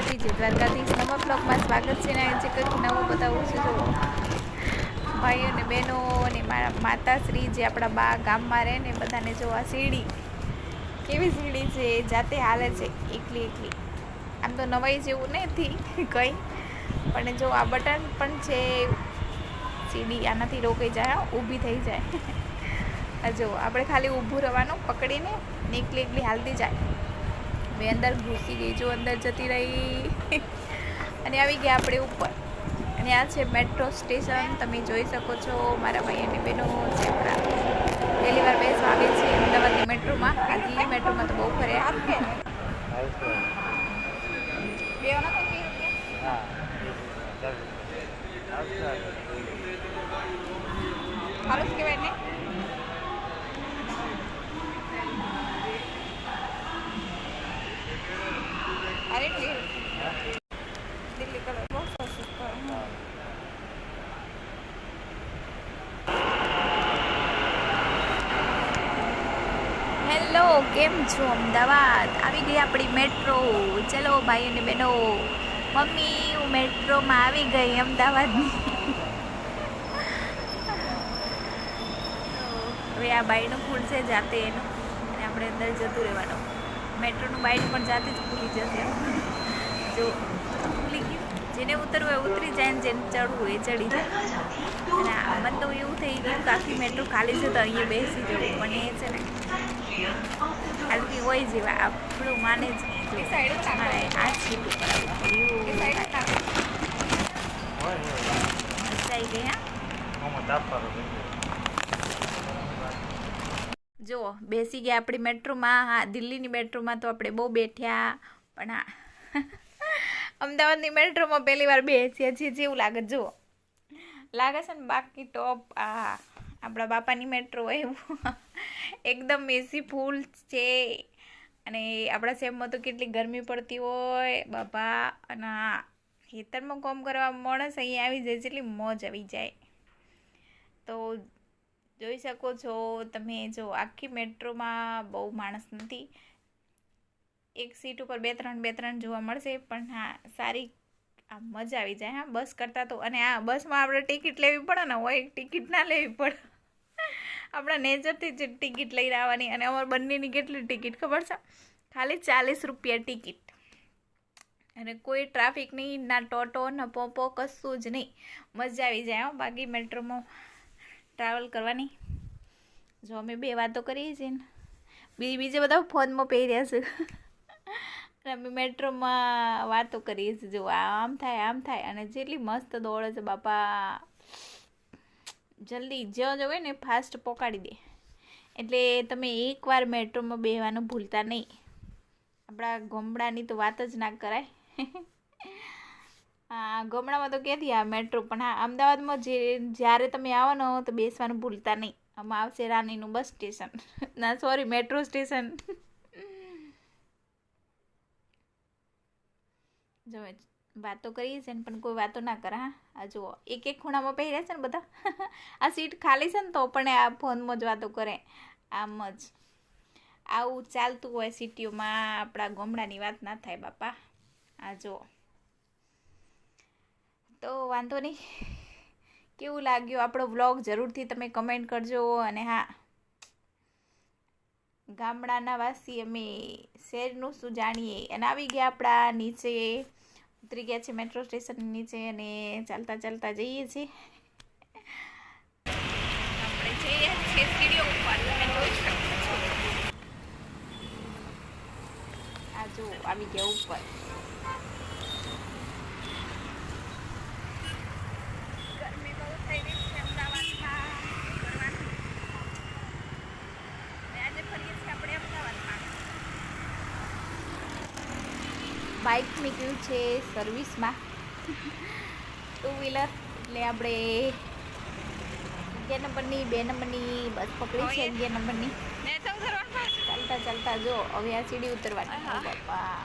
જય દ્વારકાધીશ. નવા બ્લોગમાં સ્વાગત છે ને આજે કંઈક નવું બતાવું છું. જો ભાઈઓ અને બહેનો અને મારા માતાશ્રી જે આપણા બા ગામમાં રહે ને બધાને જો આ સીડી કેવી સીડી છે જાતે હાલે છે એકલી એકલી. આમ તો નવાઈ જેવું નથી કંઈ, પણ જો આ બટન પણ છે, સીડી આનાથી રોકાઈ જાય, ઊભી થઈ જાય. જો આપણે ખાલી ઊભું રહેવાનું પકડીને એકલી એકલી હાલતી જાય. મેં અંદર ઘૂસી ગઈ, જો અંદર જતી રહી અને આવી ગયા આપણે ઉપર. અને આ છે મેટ્રો સ્ટેશન, તમે જોઈ શકો છો. મારા ભાઈ અને બહેનો છે આપણા પહેલી વાર બેસવા આવે છે અમદાવાદની મેટ્રોમાં. આ દિલ્હી મેટ્રોમાં તો બહુ ફર્યા. સારું કહેવાય ને. અરે દિલ્હી કલર બહુ સરસ છે. હેલો, કેમ છો? અમદાવાદ આવી ગઈ આપણી મેટ્રો. ચલો ભાઈ અને બહેનો, મમ્મી હું મેટ્રોમાં આવી ગઈ અમદાવાદની. હવે આ બાઈનું ખુલશે જાતે એનું, અને આપણે અંદર જતું રહેવાનું. મેટ્રોનું બાઈક પણ જાતે જ ખુલી જશે. જો ખુલી ગયું, જેને ઉતરવું હોય ઉતરી જાય ને જેને ચડવું હોય એ ચડી જાય. અને આમાં તો એવું થઈ ગયું કે આખી મેટ્રો ખાલી છે તો અહીંયા બેસી જવું, પણ એ છે ને ખાલી હોય જેવા આપણું માને જ નહીં. જો મારે આ સીટ ઉપર આવી ગયા. જો બેસી ગયા આપણી મેટ્રોમાં. હા, દિલ્હીની મેટ્રોમાં તો આપણે બહુ બેઠ્યા, પણ હા અમદાવાદની મેટ્રોમાં પહેલી વાર બેસ્યા છીએ. જેવું લાગે જુઓ, લાગે છે ને બાકી ટોપ. આ આપણા બાપાની મેટ્રો હોય એવું એકદમ એસી ફૂલ છે. અને આપણા શહેરમાં તો કેટલી ગરમી પડતી હોય બાપા. અને હા, ખેતરમાં કામ કરવા માણસ અહીંયા આવી જાય, જેટલી મોજ આવી જાય. તો જોઈ શકો છો તમે. જો આખી મેટ્રોમાં બહુ માણસ નથી, એક સીટ ઉપર બે ત્રણ જોવા મળશે, પણ હા સારી આ મજા આવી જાય. હા, બસ કરતાં તો. અને આ બસમાં આપણે ટિકિટ લેવી પડે ને, હોય ટિકિટ ના લેવી પડે. આપણા નેચરથી જ ટિકિટ લઈને આવવાની. અને અમારે બંનેની કેટલી ટિકિટ ખબર છે? ખાલી 40 રૂપિયા ટિકિટ. અને કોઈ ટ્રાફિક નહીં, ના ટોટો ના પોપો, કશું જ નહીં. મજા આવી જાય. બાકી મેટ્રોમાં ટ્રાવેલ કરવાની. જો અમે બે વાતો કરીએ છીએ ને, બીજે બધા ફોનમાં પહેર્યા છે. અમે મેટ્રોમાં વાતો કરીએ છીએ. જો આમ થાય આમ થાય, અને જેટલી મસ્ત દોડે છે બાપા. જલ્દી જ્યાં જવું ને ફાસ્ટ પહોંચાડી દે. એટલે તમે એકવાર મેટ્રોમાં બેસવાનું ભૂલતા નહીં. આપણા ગામડાની તો વાત જ ના કરાય. હા, ગામડામાં તો ક્યાંથી આ મેટ્રો, પણ હા અમદાવાદમાં જ્યારે તમે આવો ને તો બેસવાનું ભૂલતા નહીં. આમાં આવશે રાનીનું બસ સ્ટેશન, ના સોરી મેટ્રો સ્ટેશન. જો વાતો કરીએ છીએ ને, પણ કોઈ વાતો ના કરે. હા, આ જુઓ એક એક ખૂણામાં પહેર્યા છે ને બધા. આ સીટ ખાલી છે ને તો પણ આ ફોનમાં જ વાતો કરે. આમ જ આવું ચાલતું હોય સિટીઓમાં. આપણા ગામડાની વાત ના થાય બાપા. આ જુઓ. તો વાંધો નહીં, કેવું લાગ્યું આપણો વ્લોગ જરૂરથી તમે કમેન્ટ કરજો. અને હા, ગામડાના વાસી અમે શહેરનું શું જાણીએ. અને આવી ગયા આપણા નીચે, ઉતરી ગયા છે મેટ્રો સ્ટેશન નીચે, અને ચાલતા ચાલતા જઈએ છીએ. આપણે જઈએ છીએ સીડીઓ ઉપર. તમે જોઈ શકો છો. આ જો આવી ગયા ઉપર. ગરમી બહુ થઈ રહી છે અમદાવાદમાં. આજે ફરીએ છીએ આપણે અમદાવાદમાં. બાઇક નીકળ્યું છે સર્વિસમાં, 2 વ્હીલર. એટલે આપણે 11 નંબરની 2 નંબરની બસ પકડી છે. 11 નંબરની. ચાલતા ચાલતા જો હવે આ સીડી ઉતરવાની. બાપા,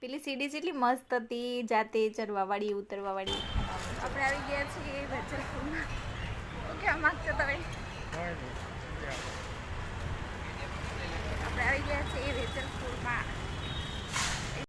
પેલી સીડી જેટલી મસ્ત હતી, જાતે ચડવાવાળી ઉતરવાવાળી. આપણે આવી ગયા છીએ વેચલપુરમાં. શું કહેવા માગશો તમે? આપણે આવી ગયા છીએ વેચલપુરમાં.